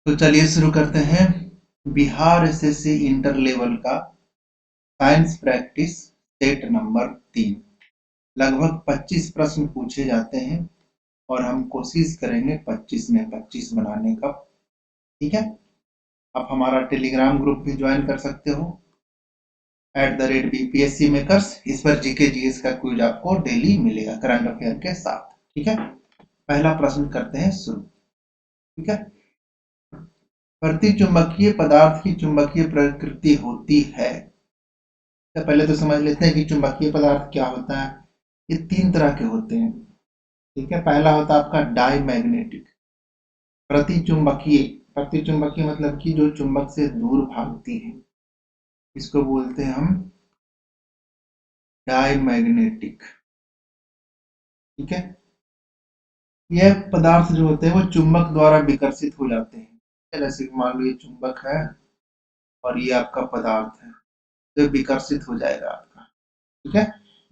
तो चलिए शुरू करते हैं। बिहार एसएससी इंटर लेवल का साइंस प्रैक्टिस सेट नंबर 3। लगभग 25 प्रश्न पूछे जाते हैं और हम कोशिश करेंगे 25 में 25 बनाने का। ठीक है, आप हमारा टेलीग्राम ग्रुप भी ज्वाइन कर सकते हो @BPSC मेकर्स। इस पर जीके जीएस का क्विज आपको डेली मिलेगा करंट अफेयर के साथ। ठीक है, पहला प्रश्न करते हैं शुरू। ठीक है, प्रतिचुंबकीय पदार्थ की चुंबकीय प्रकृति होती है। तो पहले तो समझ लेते हैं कि चुंबकीय पदार्थ क्या होता है। ये 3 तरह के होते हैं। ठीक है, पहला होता है आपका डाईमैग्नेटिक। प्रतिचुंबकीय, प्रतिचुंबकीय मतलब कि जो चुंबक से दूर भागती है, इसको बोलते हैं हम डाईमैग्नेटिक। ठीक है, यह पदार्थ जो होते हैं वो चुंबक द्वारा विकर्षित हो जाते हैं। जैसे कि मान लो ये चुंबक है और ये आपका पदार्थ है, तो विकर्षित हो जाएगा आपका। ठीक है,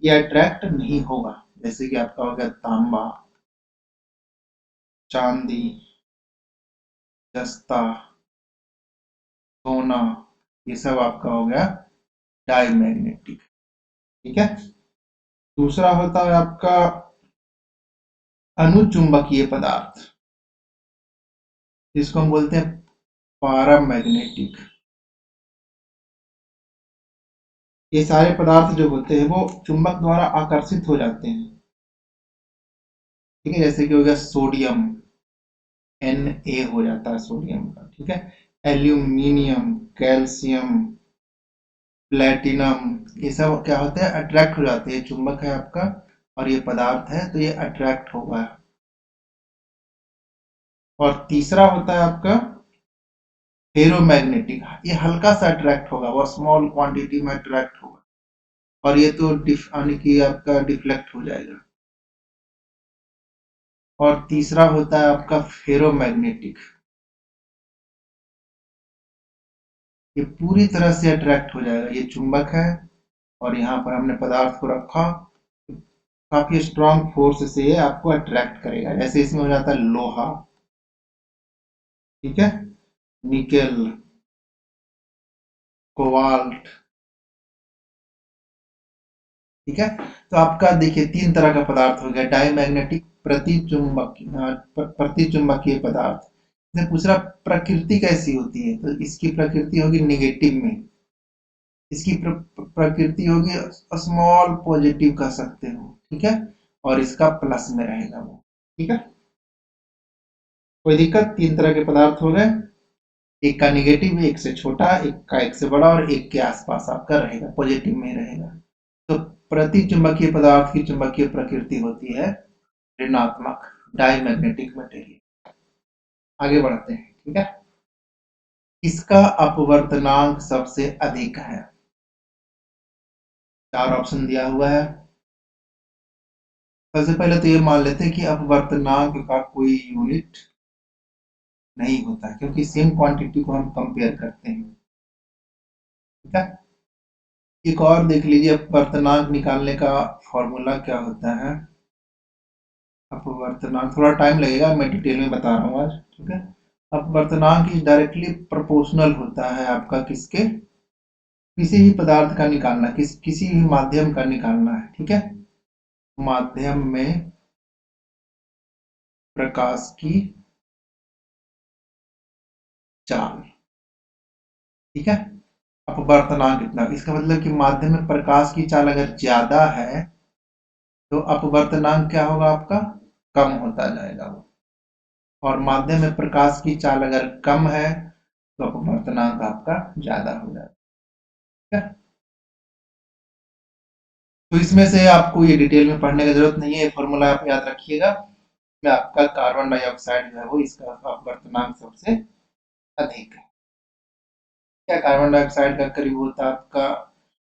ये अट्रैक्ट नहीं होगा। जैसे कि आपका हो गया तांबा, चांदी, जस्ता, सोना, ये सब आपका हो गया डाईमैग्नेटिक। ठीक है, दूसरा होता है आपका अनुचुंबकीय पदार्थ, जिसको हम बोलते हैं पारामैग्नेटिक। ये सारे पदार्थ जो होते हैं वो चुंबक द्वारा आकर्षित हो जाते हैं। ठीक है, जैसे कि हो गया सोडियम, Na हो जाता है सोडियम का। ठीक है, एल्यूमिनियम, कैल्शियम, प्लेटिनम, ये सब क्या होते हैं, अट्रैक्ट हो जाते हैं। चुंबक है आपका और ये पदार्थ है, तो ये अट्रैक्ट होगा। और तीसरा होता है आपका फेरोमैग्नेटिक। ये हल्का सा अट्रैक्ट होगा, वो स्मॉल क्वांटिटी में अट्रैक्ट होगा और ये तो यानी कि आपका डिफ्लेक्ट हो जाएगा। और तीसरा होता है आपका फेरोमैग्नेटिक। ये पूरी तरह से अट्रैक्ट हो जाएगा। ये चुंबक है और यहाँ पर हमने पदार्थ को रखा, काफी स्ट्रांग फोर्स से ये आपको अट्रैक्ट करेगा। जैसे इसमें हो जाता है लोहा, ठीक है, निकेल, कोबाल्ट। ठीक है, तो आपका देखिए 3 तरह का पदार्थ हो गया, डाईमैग्नेटिक, प्रतिचुंबकीय पदार्थ। इसने पूछ रहा प्रकृति कैसी होती है, तो इसकी प्रकृति होगी निगेटिव में, इसकी प्रकृति होगी स्मॉल पॉजिटिव कह सकते हो। ठीक है, और इसका प्लस में रहेगा वो। ठीक है, कोई दिक्कत? 3 तरह के पदार्थ हो गए, एक का निगेटिव, एक से छोटा, एक का एक से बड़ा और एक के आसपास आपका रहेगा, पॉजिटिव में रहेगा। तो प्रति चुंबकीय पदार्थ की चुंबकीय प्रकृति होती है ऋणात्मक, डाईमैग्नेटिक मटेरियल। आगे बढ़ते हैं। ठीक है, इसका अपवर्तनांक सबसे अधिक है। 4 ऑप्शन दिया हुआ है। सबसे पहले तो ये मान लेते हैं कि अपवर्तनांक का कोई यूनिट नहीं होता, क्योंकि सेम क्वांटिटी को हम कंपेयर करते हैं। ठीक है, एक और देख लीजिए, अपवर्तनांक निकालने का फॉर्मूला क्या होता है। अपवर्तनांक थोड़ा टाइम लगेगा, मैं डिटेल में बता रहा हूँ आज। ठीक है, अपवर्तनांक इज डायरेक्टली प्रोपोर्शनल होता है आपका किसके, किसी भी पदार्थ का निकालना, किसी भी माध्यम का निकालना है। ठीक है, माध्यम में प्रकाश की चाल। ठीक है, अपवर्तनांक कितना, इसका मतलब कि माध्यम में प्रकाश की चाल अगर ज्यादा है तो अपवर्तनांक क्या होगा आपका, कम होता जाएगा वो। और माध्यम में प्रकाश की चाल अगर कम है तो अपवर्तनांक आपका ज्यादा हो जाएगा। ठीक है, तो इसमें से आपको ये डिटेल में पढ़ने की जरूरत नहीं है, फॉर्मूला आप याद रखिएगा। में आपका कार्बन डाइऑक्साइड जो है वो इसका अपवर्तनांक सबसे अधिक है। क्या कार्बन डाइऑक्साइड का करीब होता है आपका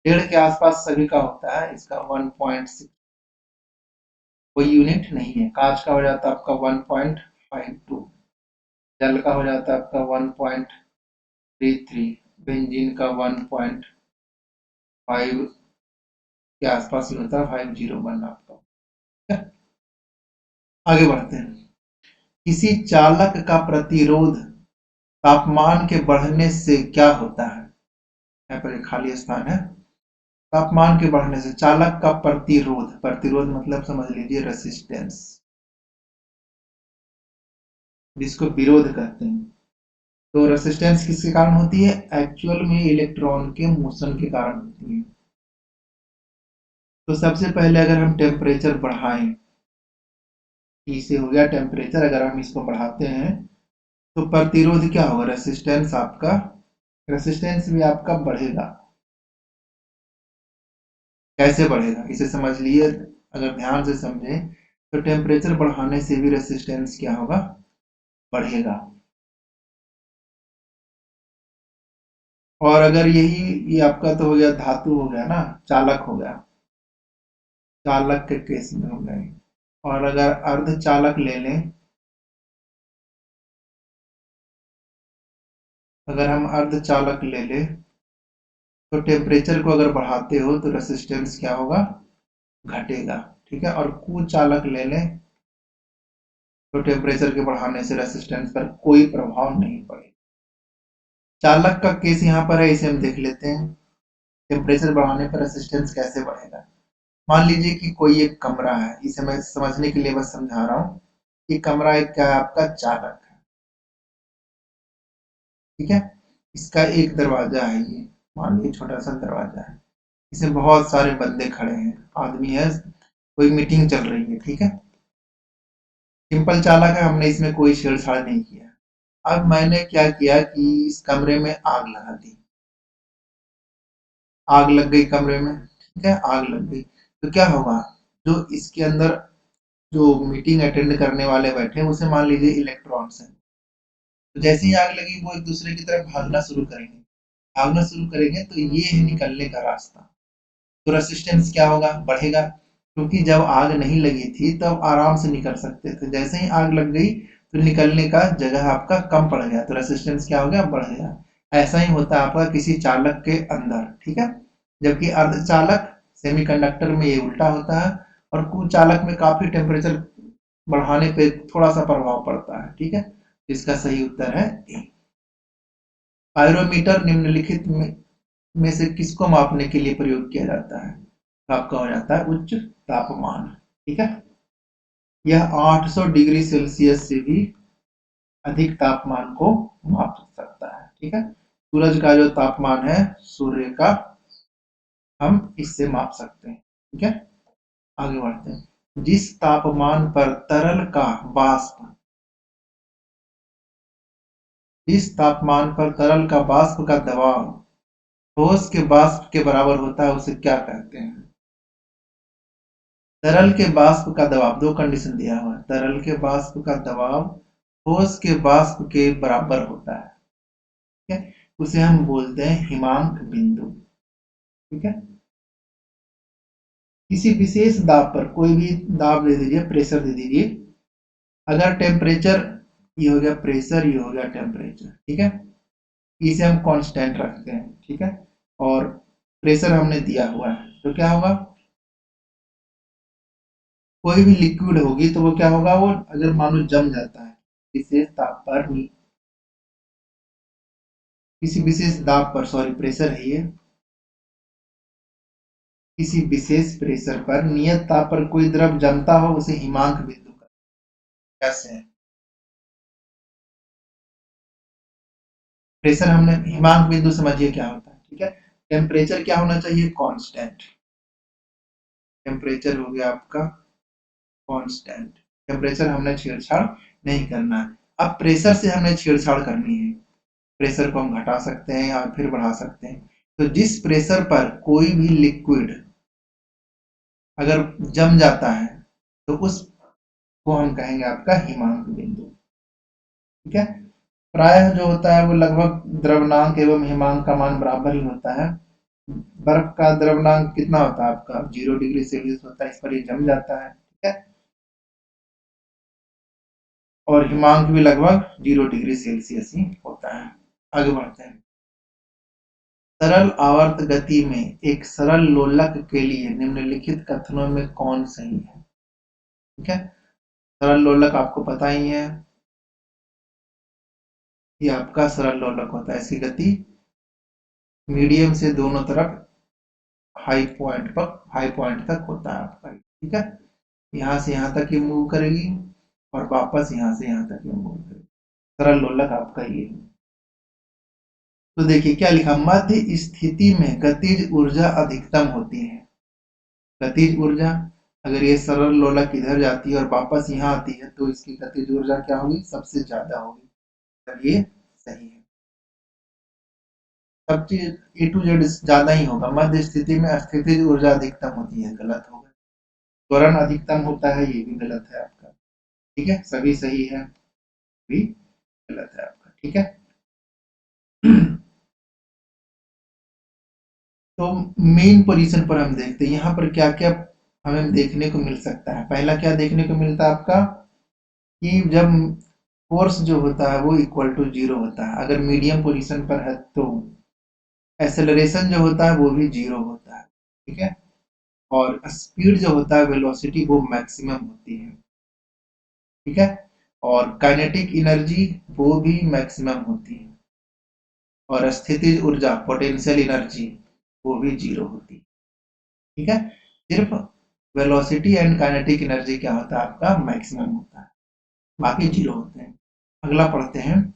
1.5 के आसपास, सभी का होता है, इसका 1.6, कोई यूनिट नहीं है। कांच का हो जाता है आपका 1.52, जल का हो जाता है आपका 1.33, बेंजीन का 1.5 के आसपास ही होता है, 501 आपका। आगे बढ़ते हैं। किसी चालक का प्रतिरोध तापमान के बढ़ने से क्या होता है? यहाँ पर एक खाली स्थान है। तापमान के बढ़ने से चालक का प्रतिरोध, प्रतिरोध मतलब समझ लीजिए रेसिस्टेंस, जिसको विरोध कहते हैं। तो रेसिस्टेंस किसके कारण होती है? एक्चुअल में इलेक्ट्रॉन के मोशन के कारण होती है। तो सबसे पहले अगर हम टेम्परेचर बढ़ाएं, T से हो गया टेम्परेचर, अगर हम इसको बढ़ाते हैं तो प्रतिरोध क्या होगा? रेसिस्टेंस आपका, रेसिस्टेंस भी आपका बढ़ेगा। कैसे बढ़ेगा इसे समझ लिए, अगर ध्यान से समझें तो टेम्परेचर बढ़ाने से भी रेसिस्टेंस क्या होगा? बढ़ेगा। और अगर यही, ये आपका तो हो गया धातु हो गया ना, चालक हो गया, चालक के केस में हो गए। और अगर अर्धचालक ले लें, अगर हम अर्धचालक ले लें तो टेम्परेचर को अगर बढ़ाते हो तो रेसिस्टेंस क्या होगा? घटेगा। ठीक है। और कुचालक ले लें तो टेम्परेचर के बढ़ाने से रेसिस्टेंस पर कोई प्रभाव नहीं पड़ेगा। चालक का केस यहाँ पर है, इसे हम देख लेते हैं। टेम्परेचर बढ़ाने पर रेसिस्टेंस कैसे बढ़ेगा? मान लीजिए कि कोई एक कमरा है, इसे मैं समझने के लिए बस समझा रहा हूँ। ये कमरा एक क्या है? आपका चालक है। ठीक है। इसका एक दरवाजा है, ये मान लीजिए छोटा सा दरवाजा है, इसमें बहुत सारे बंदे खड़े हैं, आदमी है, कोई मीटिंग चल रही है। ठीक है। सिंपल चालक है, हमने इसमें कोई छेड़छाड़ नहीं किया। अब मैंने क्या किया कि इस कमरे में आग लगा दी, आग लग गई कमरे में। ठीक है। आग लग गई तो क्या होगा? जो इसके अंदर जो मीटिंग अटेंड करने वाले बैठे हैं, उसे मान लीजिए इलेक्ट्रॉन्स हैं, तो जैसे ही आग लगी वो एक दूसरे की तरफ भागना शुरू करेंगे। भागना शुरू करेंगे तो ये है निकलने का रास्ता। तो रेसिस्टेंस क्या होगा? बढ़ेगा। क्योंकि जब आग नहीं लगी थी तब आराम से निकल सकते थे, जैसे ही आग लग गई तो निकलने का जगह आपका कम पड़ गया, तो रेसिस्टेंस क्या हो गया? बढ़ गया। ऐसा ही होता है आपका किसी चालक के अंदर। ठीक है। जबकि अर्धचालक सेमीकंडक्टर में ये उल्टा होता है, और कुचालक में काफी टेम्परेचर बढ़ाने पे थोड़ा सा प्रभाव पड़ता है। ठीक है। इसका सही उत्तर है ए। पायरोमीटर निम्नलिखित में से किसको मापने के लिए प्रयोग किया जाता है? तो आपका हो जाता है उच्च तापमान। ठीक है। यह 800 डिग्री सेल्सियस से भी अधिक तापमान को माप सकता है। ठीक है। सूरज का जो तापमान है, सूर्य का, हम इससे माप सकते हैं। ठीक है। आगे बढ़ते हैं। जिस तापमान पर तरल का वाष्प, जिस तापमान पर तरल का वाष्प का दबाव ठोस के वाष्प के बराबर होता है, उसे क्या कहते हैं? तरल के वाष्प का दबाव, दो कंडीशन दिया हुआ है। तरल के वाष्प का दबाव ठोस के वाष्प के बराबर होता है। ठीक है। उसे हम बोलते हैं हिमांक बिंदु। ठीक है। किसी विशेष दाब पर, कोई भी दाब दे दीजिए, प्रेशर दे दीजिए। अगर टेम्परेचर, ये हो गया प्रेशर, ये हो गया टेम्परेचर। ठीक है। इसे हम कांस्टेंट रखते हैं। ठीक है। और प्रेशर हमने दिया हुआ है, तो क्या होगा? कोई भी लिक्विड होगी तो वो क्या होगा? वो अगर मान लो जम जाता है विशेष ताप पर, किसी विशेष दाब पर, सॉरी प्रेशर है ये, किसी विशेष प्रेशर पर नियत ताप पर कोई द्रव जमता हो, उसे हिमांक बिंदु का, कैसे है? प्रेशर हमने, हिमांक बिंदु समझिए क्या होता है। ठीक है। टेम्परेचर क्या होना चाहिए? कांस्टेंट। टेम्परेचर हो गया आपका कांस्टेंट। टेम्परेचर हमने छेड़छाड़ नहीं करना है। अब प्रेशर से हमने छेड़छाड़ करनी है। प्रेशर को हम घटा सकते हैं या फिर बढ़ा सकते हैं। तो जिस प्रेशर पर कोई भी लिक्विड अगर जम जाता है तो उसको हम कहेंगे आपका हिमांक बिंदु। ठीक है। प्रायः जो होता है वो लगभग द्रव्यनांक एवं हिमांक का मान बराबर ही होता है। बर्फ का द्रव्यनांक कितना होता है आपका? 0 डिग्री सेल्सियस होता है, इस पर ये जम जाता है। ठीक है। और हिमांक भी लगभग 0 डिग्री सेल्सियस ही होता है। आगे बढ़ते हैं। सरल आवर्त गति में एक सरल लोलक के लिए निम्नलिखित कथनों में कौन सही है? ठीक है। सरल लोलक आपको पता ही है, ये आपका सरल लोलक होता है। इसकी गति मीडियम से दोनों तरफ हाई पॉइंट तक होता है आपका, ठीक है। यहाँ से यहाँ तक ये मूव करेगी और वापस यहाँ से यहाँ तक ये मूव करेगी। सरल लोलक आपका ये है। तो देखिए क्या लिखा, मध्य स्थिति में गतिज ऊर्जा अधिकतम होती है। गतिज ऊर्जा, अगर ये सरल लोलक इधर जाती है और वापस यहाँ आती है तो इसकी गतिज ऊर्जा क्या होगी, सबसे ज्यादा होगी। तो ये सही है। सब चीज ए टू जेड ज्यादा ही होगा। मध्य स्थिति में स्थितिज ऊर्जा अधिकतम होती है, गलत होगा। त्वरण अधिकतम होता है, ये भी गलत है आपका, ठीक है। सभी सही है, भी गलत है आपका, ठीक है। तो मेन पोजीशन पर हम देखते हैं यहाँ पर क्या क्या हमें देखने को मिल सकता है। पहला क्या देखने को मिलता है आपका, कि जब फोर्स जो होता है वो इक्वल टू जीरो होता है। अगर मीडियम पोजीशन पर है तो एक्सेलरेशन जो होता है वो भी जीरो होता है, ठीक है। और स्पीड जो होता है, वेलोसिटी, वो मैक्सिमम होती है, ठीक है। और काइनेटिक एनर्जी वो भी मैक्सिमम होती है। और स्थितिज ऊर्जा, पोटेंशियल एनर्जी, वो भी जीरो होती है, ठीक है। सिर्फ वेलोसिटी एंड काइनेटिक एनर्जी क्या होता है आपका, मैक्सिमम होता है, बाकी जीरो होते हैं। अगला पढ़ते हैं,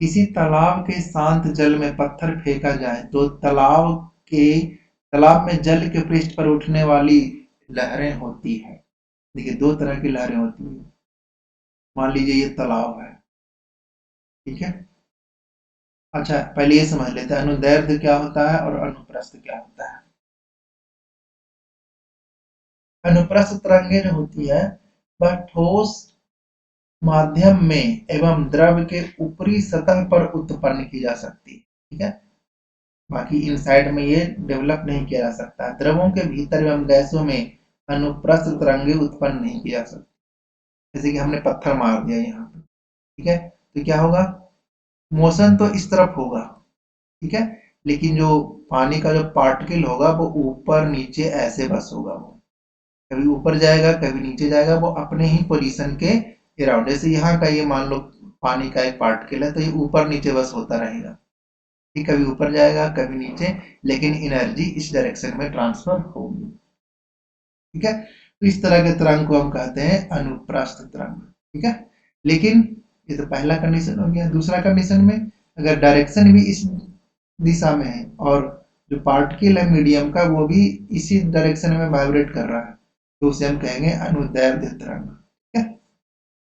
किसी तालाब के शांत जल में पत्थर फेंका जाए तो तालाब में जल के पृष्ठ पर उठने वाली लहरें होती है। देखिए दो तरह की लहरें होती है। मान लीजिए ये तालाब है, ठीक है। अच्छा पहले ये समझ लेते हैं अनुदैर्ध्य क्या होता है और अनुप्रस्थ क्या होता है। अनुप्रस्थ तरंगे जो होती है वह ठोस माध्यम में एवं द्रव के ऊपरी सतह पर उत्पन्न की जा सकती है, ठीक है। बाकी इनसाइड में ये डेवलप नहीं किया जा सकता। द्रवों के भीतर एवं गैसों में अनुप्रस्थ तरंगे उत्पन्न नहीं की जा सकती। जैसे कि हमने पत्थर मार दिया यहाँ पे, ठीक है, तो क्या होगा, मोशन तो इस तरफ होगा, ठीक है, लेकिन जो पानी का जो पार्टिकल होगा वो ऊपर नीचे ऐसे बस होगा। वो कभी ऊपर जाएगा कभी नीचे जाएगा, वो अपने ही पोजीशन के अराउंड। जैसे यहाँ का ये मान लो पानी का एक पार्टिकल है तो ये ऊपर नीचे बस होता रहेगा, ठीक, कभी ऊपर जाएगा कभी नीचे, लेकिन एनर्जी इस डायरेक्शन में ट्रांसफर होगी, ठीक है। तो इस तरह के तरंग को हम कहते हैं अनुप्रस्थ तरंग, ठीक है। लेकिन ये तो पहला कंडीशन हो गया। दूसरा कंडीशन में अगर डायरेक्शन भी इस दिशा में है और जो पार्टिकल है मीडियम का वो भी इसी डायरेक्शन में वाइब्रेट कर रहा है तो उसे हम कहेंगे अनुदैर्ध्य तरंग, ठीक है।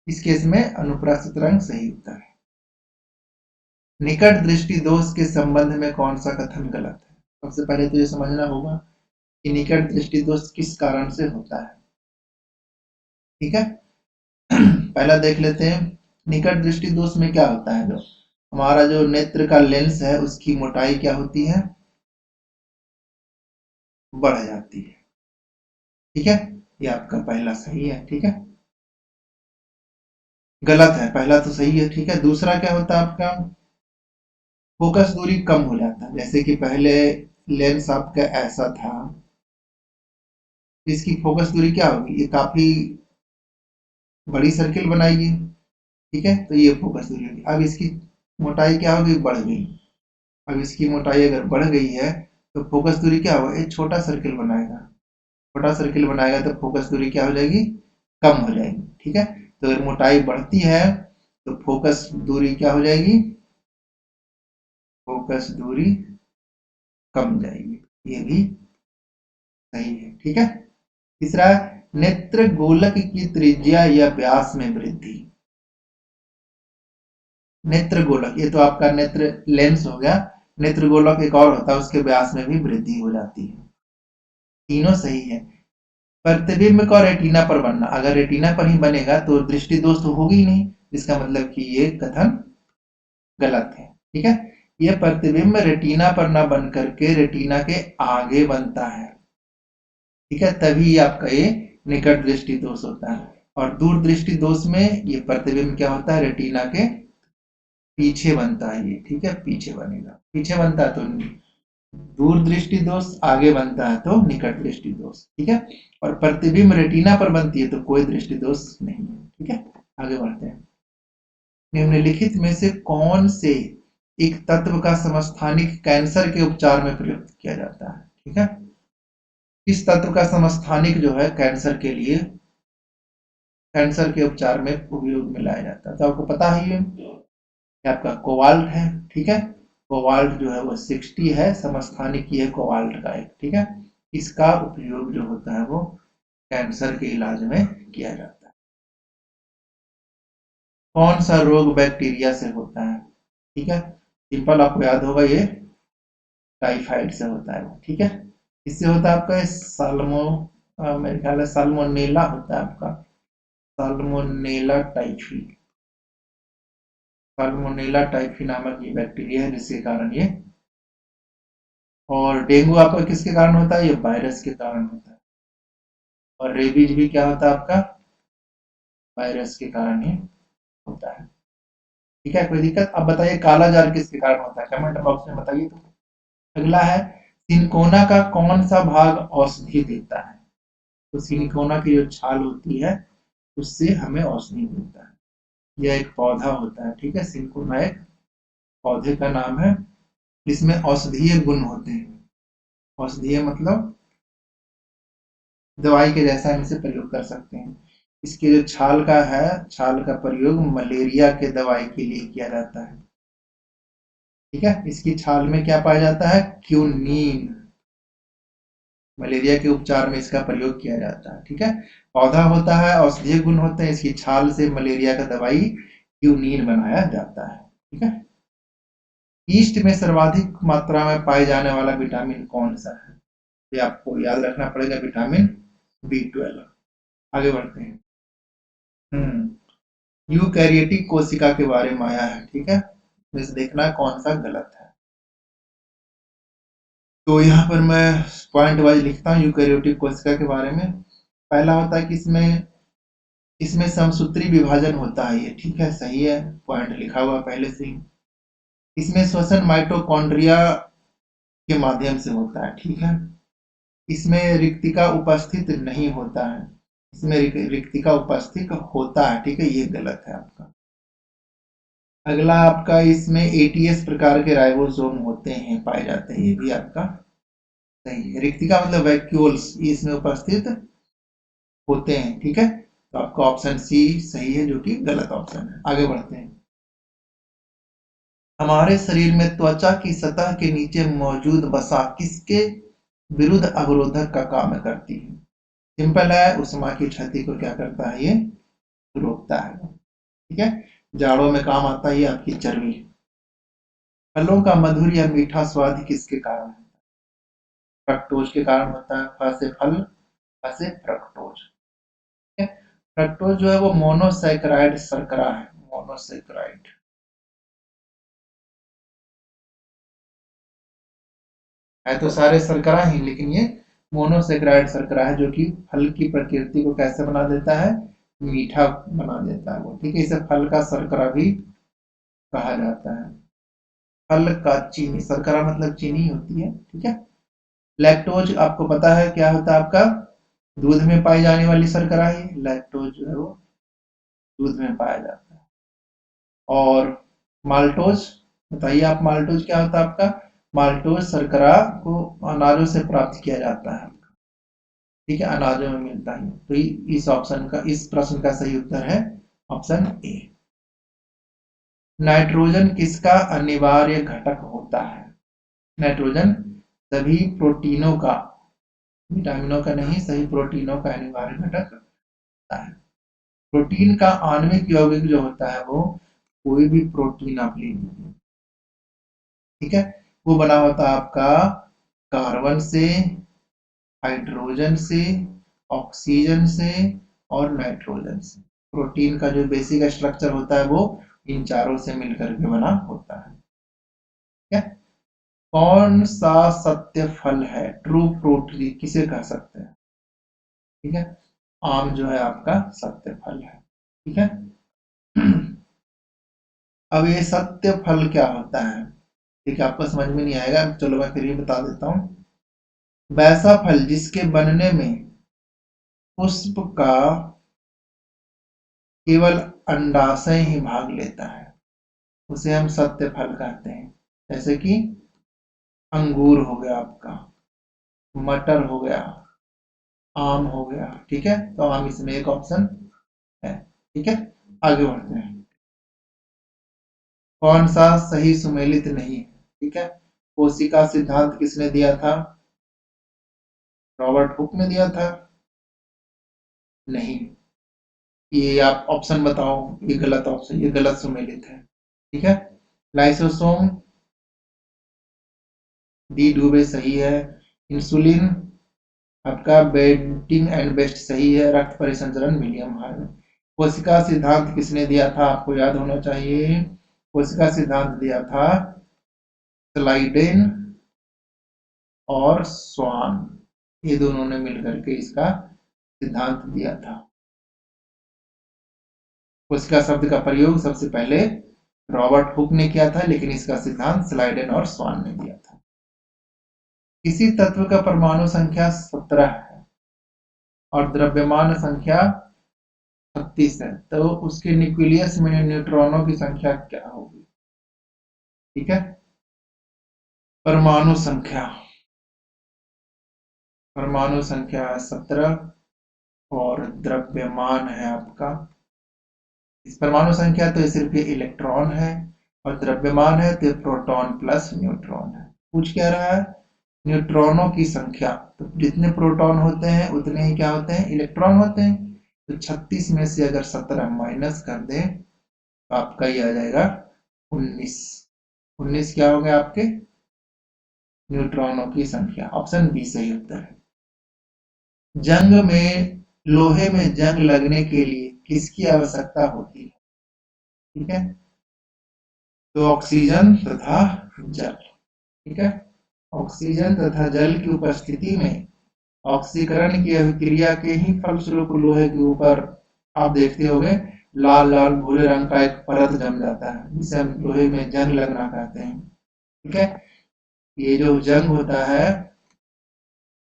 इस केस में अनुप्रस्थ तरंग सही होता है। निकट दृष्टि दोष के संबंध में कौन सा कथन गलत है। सबसे पहले तो ये समझना होगा कि निकट दृष्टि दोष किस कारण से होता है, ठीक है। पहला देख लेते हैं, निकट दृष्टि दोष में क्या होता है, जो हमारा जो नेत्र का लेंस है उसकी मोटाई क्या होती है, बढ़ जाती है, ठीक है। ये आपका पहला सही है, ठीक है। गलत है, पहला तो सही है, ठीक है। दूसरा क्या होता है आपका, फोकस दूरी कम हो जाता है। जैसे कि पहले लेंस आपका ऐसा था, इसकी फोकस दूरी क्या होगी, ये काफी बड़ी सर्किल बनाएगी, ठीक है, तो ये फोकस दूरी होगी। अब इसकी मोटाई क्या होगी, बढ़ गई। अब इसकी मोटाई अगर बढ़ गई है तो फोकस दूरी क्या होगा, एक छोटा सर्किल बनाएगा। छोटा सर्किल बनाएगा तो फोकस दूरी क्या हो जाएगी, कम हो जाएगी, ठीक है। तो अगर मोटाई बढ़ती है तो फोकस दूरी क्या हो जाएगी, फोकस दूरी कम जाएगी, ये भी सही है, ठीक है। तीसरा, नेत्र गोलक की त्रिज्या या व्यास में वृद्धि। नेत्र गोलक, ये तो आपका नेत्र लेंस हो गया। नेत्र गोलक एक और होता है, उसके व्यास में भी वृद्धि हो जाती है। तीनों सही है। प्रतिबिंब का रेटिना पर बनना, अगर रेटिना पर ही बनेगा तो दृष्टि दोष तो होगी ही नहीं, इसका मतलब कि ये कथन गलत है, ठीक है। यह प्रतिबिंब रेटिना पर ना बन करके रेटिना के आगे बनता है, ठीक है, तभी आपका ये निकट दृष्टि दोष होता है। और दूर दृष्टि दोष में ये प्रतिबिंब क्या होता है, रेटिना के पीछे बनता है ये, ठीक है, पीछे बनेगा। पीछे बनता है तो दूर दृष्टि दोष, आगे बनता है तो निकट दृष्टि दोष, ठीक है। और प्रतिबिंब रेटिना पर बनती है तो कोई दृष्टि दोष नहीं है, ठीक है। आगे बढ़ते हैं। निम्नलिखित में से कौन से एक तत्व का समस्थानिक कैंसर के उपचार में प्रयुक्त किया जाता है? ठीक है, इस तत्व का समस्थानिक जो है कैंसर के लिए, कैंसर के उपचार में उपयोग में लाया जाता है। तो आपको पता ही है कि आपका कोबाल्ट है। ठीक है, कोबाल्ट जो है वो 60 है, समस्थानिक की है कोबाल्ट का एक। ठीक है, इसका उपयोग जो होता है वो कैंसर के इलाज में किया जाता है। कौन सा रोग बैक्टीरिया से होता है? ठीक है, सिंपल आपको याद होगा, ये टाइफाइड से होता है। ठीक है, इससे होता है आपका साल्मो मेरे ख्याल है साल्मोनेला होता है आपका, साल्मोनेला टाइफी, साल्मोनेला टाइफी नामक ये बैक्टीरिया है जिसके कारण ये। और डेंगू आपका किसके कारण होता है? ये वायरस के कारण होता है। और रेबीज भी क्या होता है आपका? वायरस के कारण ही होता है। ठीक है, कोई दिक्कत? अब बताइए काला जार किसके कारण होता है, कमेंट बॉक्स में बताइए। तो अगला है, सिनकोना का कौन सा भाग औषधि देता है? तो सिनकोना की जो छाल होती है उससे हमें औषधि मिलता है। यह एक पौधा होता है। ठीक है, सिनकोना एक पौधे का नाम है जिसमें औषधीय गुण होते हैं। औषधीय मतलब दवाई के जैसा हम इसे प्रयोग कर सकते हैं। इसके जो छाल का है, छाल का प्रयोग मलेरिया के दवाई के लिए किया जाता है। ठीक है, इसकी छाल में क्या पाया जाता है? क्यूनीन। मलेरिया के उपचार में इसका प्रयोग किया जाता है। ठीक है, पौधा होता है, औषधीय गुण होते हैं, इसकी छाल से मलेरिया का दवाई क्यूनीन बनाया जाता है। ठीक है, ईस्ट में सर्वाधिक मात्रा में पाए जाने वाला विटामिन कौन सा है? ये आपको याद रखना पड़ेगा, विटामिन B12। आगे बढ़ते हैं। यूकैरियोटिक कोशिका के बारे में आया है। ठीक है, इसे देखना है कौन सा गलत है। तो यहाँ पर मैं पॉइंट वाइज लिखता हूँ यूकैरियोटिक कोशिका के बारे में। पहला होता है कि इसमें इसमें समसूत्री विभाजन होता है। ये ठीक है, सही है, पॉइंट लिखा हुआ पहले से ही। इसमें श्वसन माइटोकॉन्ड्रिया के माध्यम से होता है। ठीक है, इसमें रिक्तिका उपस्थित नहीं होता है, इसमें रिक्तिका उपस्थित होता है। ठीक है, ये गलत है आपका। अगला आपका, इसमें एटीएस प्रकार के राइबोसोम होते हैं, पाए जाते हैं, ये भी आपका सही है। रिक्तिका मतलब वैक्यूल्स इसमें उपस्थित होते हैं। ठीक है, तो आपका ऑप्शन सी सही है, जो कि गलत ऑप्शन है। आगे बढ़ते हैं। हमारे शरीर में त्वचा की सतह के नीचे मौजूद वसा किसके विरुद्ध अवरोधक का काम करती है? सिंपल है, उष्मा की क्षति को क्या करता है? ये रोकता है। ठीक है, जाड़ों में काम आता है ये आपकी चर्बी। फलों का मधुर या मीठा स्वाद किसके कारण है? फ्रक्टोज के कारण होता है। फ से फल, फ से फ्रक्टोज। ठीक है, फ्रक्टोज जो है वो मोनोसैकेराइड शर्करा है, मोनोसैकेराइड। है तो सारे शर्करा ही, लेकिन ये मोनोसैकेराइड शर्करा है, जो कि फल की प्रकृति को कैसे बना देता है? मीठा बना देता है वो। ठीक है, इसे फल का शर्करा भी कहा जाता है। फल का चीनी, शर्करा मतलब चीनी होती है। ठीक है, लैक्टोज आपको पता है क्या होता है आपका? दूध में पाई जाने वाली शर्करा ही लैक्टोज जो है वो दूध में पाया जाता है। और माल्टोज, बताइए आप, माल्टोज क्या होता है आपका? माल्टोज शर्करा को अनाजों से प्राप्त किया जाता है। ठीक है, अनाजों में मिलता है। तो इस ऑप्शन का, इस प्रश्न का सही उत्तर है ऑप्शन ए। नाइट्रोजन किसका अनिवार्य घटक होता है? नाइट्रोजन सभी प्रोटीनों का, विटामिनों का नहीं, सही प्रोटीनों का अनिवार्य घटक होता है। प्रोटीन का आणविक यौगिक जो होता है वो, कोई भी प्रोटीन आप ले लीजिए, ठीक है, वो बना होता है आपका कार्बन से, हाइड्रोजन से, ऑक्सीजन से और नाइट्रोजन से। प्रोटीन का जो बेसिक स्ट्रक्चर होता है वो इन चारों से मिलकर के बना होता है। ठीक है, कौन सा सत्य फल है? ट्रू फ्रूट किसे कह सकते हैं? ठीक है, आम जो है आपका सत्य फल है। ठीक है, अब ये सत्य फल क्या होता है? ठीक है, आपको समझ में नहीं आएगा, चलो मैं फिर भी बता देता हूँ। वैसा फल जिसके बनने में पुष्प का केवल अंडाशय ही भाग लेता है। उसे हम सत्य फल कहते हैं। जैसे कि अंगूर हो गया आपका, मटर हो गया, आम हो गया। ठीक है, तो आम इसमें एक ऑप्शन है। ठीक है, आगे बढ़ते हैं। कौन सा सही सुमेलित नहीं है? ठीक है, कोशिका सिद्धांत किसने दिया था? रॉबर्ट हुक ने दिया था? नहीं, ये आप ऑप्शन बताओ। ये गलत ऑप्शन, ये गलत सुमेलित है। ठीक है, लाइसोसोम, डी डुबे सही है। इंसुलिन आपका बेंटिंग एंड बेस्ट सही है। रक्त परिसंचरण विलियम हार्वे। कोशिका सिद्धांत किसने दिया था? आपको याद होना चाहिए। कोशिका सिद्धांत दिया था स्लाइडेन और स्वान, ये दोनों ने मिलकर के इसका सिद्धांत दिया था। कोशिका शब्द का प्रयोग सबसे पहले रॉबर्ट हुक ने किया था, लेकिन इसका सिद्धांत स्लाइडेन और स्वान ने दिया था। किसी तत्व का परमाणु संख्या 17 है और द्रव्यमान संख्या 36 है, तो उसके न्यूक्लियस में न्यूट्रॉनों की संख्या क्या होगी? ठीक है, परमाणु संख्या, परमाणु संख्या 17 और द्रव्यमान है आपका, इस परमाणु संख्या तो सिर्फ ये इलेक्ट्रॉन है, और द्रव्यमान है तो प्रोटॉन प्लस न्यूट्रॉन है। पूछ क्या रहा है? न्यूट्रॉनों की संख्या। तो जितने प्रोटॉन होते हैं उतने ही क्या होते हैं? इलेक्ट्रॉन होते हैं। तो 36 में से अगर 17 माइनस कर दें तो आपका ये आ जाएगा 19। 19 क्या हो गया आपके? न्यूट्रॉनों की संख्या। ऑप्शन बी सही उत्तर है। जंग में, लोहे में जंग लगने के लिए किसकी आवश्यकता होती है? ठीक है, तो ऑक्सीजन तथा जल। ठीक है, ऑक्सीजन तथा जल की उपस्थिति में ऑक्सीकरण की अभिक्रिया के ही फलस्वरूप लोहे के ऊपर आप देखते होंगे लाल लाल भूरे रंग का एक परत जम जाता है, जिसे हम लोहे में जंग लगना कहते हैं। ठीक है, ये जो जंग होता है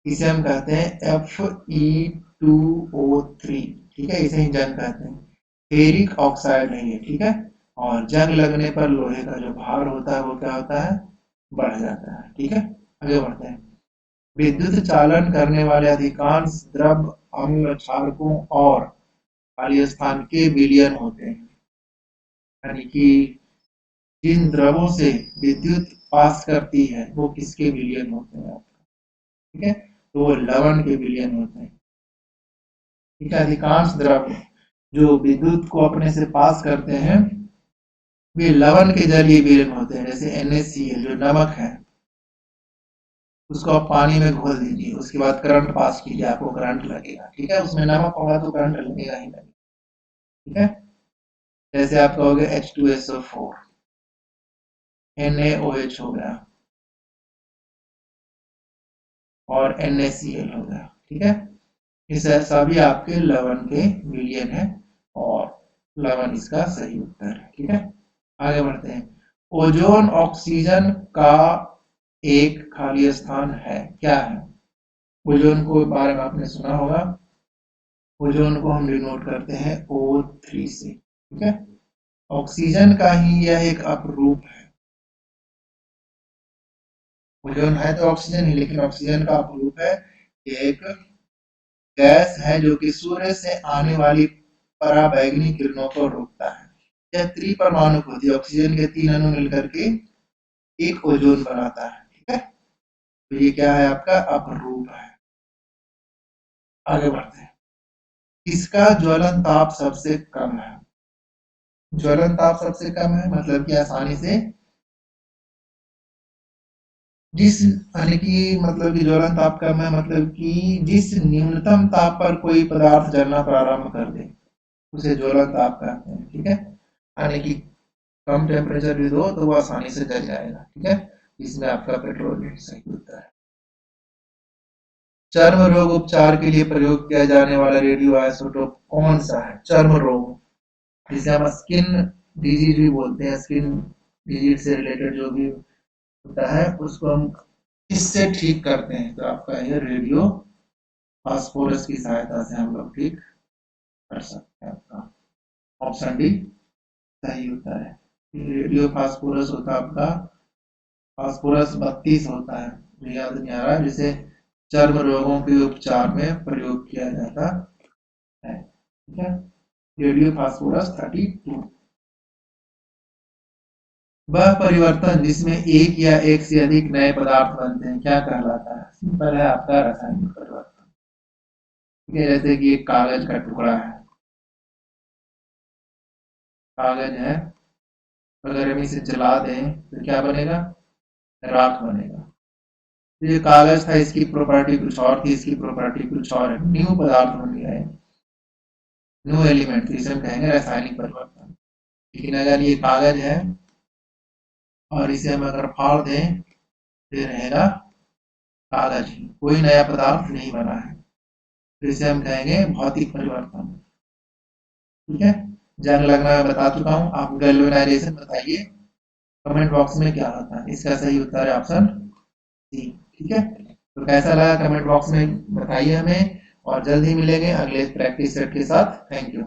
इसे हम कहते हैं Fe2O3। ठीक है, इसे ही जंग कहते हैं। फेरिक ऑक्साइड है ये। ठीक है, और जंग लगने पर लोहे का जो भार होता है वो क्या होता है? बढ़ जाता है। ठीक है, आगे बढ़ते हैं। विद्युत चालन करने वाले अधिकांश द्रव अम्ल क्षारकों और खाली स्थान के विलयन होते हैं, यानी कि जिन द्रवों से विद्युत पास करती है वो किसके विलयन होते हैं? ठीक है, तो वो लवण के विलयन होते हैं। ठीक है, अधिकांश द्रव जो विद्युत को अपने से पास करते हैं वे लवण के जलीय विलयन होते हैं। जैसे NaCl जो नमक है, उसको आप पानी में घोल दीजिए, उसके बाद करंट पास कीजिए, आपको करंट लगेगा। ठीक है, उसमें नमक होगा तो करंट लगेगा ही लगेगा। ठीक है, जैसे आप कहोगे H2SO4, NaOH हो गया और NaCl हो गया। ठीक है, इस सभी आपके लवण के विलयन है और लवण इसका सही उत्तर है। ठीक है, आगे बढ़ते हैं। ओजोन ऑक्सीजन का एक खाली स्थान है, क्या है? ओजोन को बारे में आपने सुना होगा। ओजोन को हम डिनोट करते हैं O3 से। ठीक है, ऑक्सीजन का ही यह एक अपरूप है। ओजोन है तो ऑक्सीजन ही, लेकिन ऑक्सीजन का अपरूप है। यह एक गैस है जो कि सूर्य से आने वाली पराबैंगनी किरणों को रोकता है। यह त्रिपरमाणुक होती है, ऑक्सीजन के 3 अणु मिलकर के एक ओजोन बनाता है। ठीक है, तो ये क्या है? आपका अपरूप है। आगे बढ़ते हैं। किसका ज्वलन ताप सबसे कम है? ज्वलन ताप सबसे कम है मतलब कि आसानी से जिस, यानी कि मतलब कि ज्वलन ताप कम है मतलब कि जिस न्यूनतम ताप पर कोई पदार्थ जलना प्रारंभ कर दे उसे ज्वलन ताप कहते हैं। ठीक है, यानी कि कम टेम्परेचर भी दो तो वो आसानी से जल जाएगा। ठीक है, इसमें आपका पेट्रोल सही होता है। चर्म रोग उपचार के लिए प्रयोग किया जाने वाला रेडियो आइसोटोप कौन सा है? चर्म रोग, जिसे हम स्किन डिजीज भी बोलते हैं, स्किन डिजीज से रिलेटेड जो भी होता है उसको हम किससे ठीक करते हैं? तो आपका ये रेडियो फास्फोरस की सहायता से हम लोग ठीक कर सकते हैं। आपका ऑप्शन डी सही होता है। रेडियो फास्फोरस होता है आपका, फास्फोरस 32 होता है, मुझे याद नहीं आ रहा है, जिसे चर्म रोगों के उपचार में प्रयोग किया जाता है, ठीक है। Radio phosphorus 32। वह परिवर्तन जिसमें एक या एक से अधिक नए पदार्थ बनते हैं क्या कहलाता है? सिंपल है आपका रासायनिक परिवर्तन, ठीक है। जैसे कि एक कागज का टुकड़ा है, कागज है, अगर हम इसे जला दें तो क्या बनेगा? राख बनेगा। तो ये कागज था, इसकी प्रॉपर्टी कुछ और थी, इसकी प्रॉपर्टी कुछ और है, न्यू पदार्थ बन गया है, न्यू एलिमेंट, तो इसे हम कहेंगे रासायनिक परिवर्तन। लेकिन अगर ये कागज है और इसे हम अगर फाड़ दें तो रहेगा कागज ही, कोई नया पदार्थ नहीं बना है, तो इसे हम कहेंगे भौतिक परिवर्तन, ठीक है। जंग लगना मैं बता चुका हूँ, आप गैल्वेनाइजेशन बताइए कमेंट बॉक्स में क्या होता है। इसका सही उत्तर है ऑप्शन सी, ठीक है। तो कैसा लगा कमेंट बॉक्स में बताइए हमें, और जल्द ही मिलेंगे अगले प्रैक्टिस सेट के साथ। Thank you.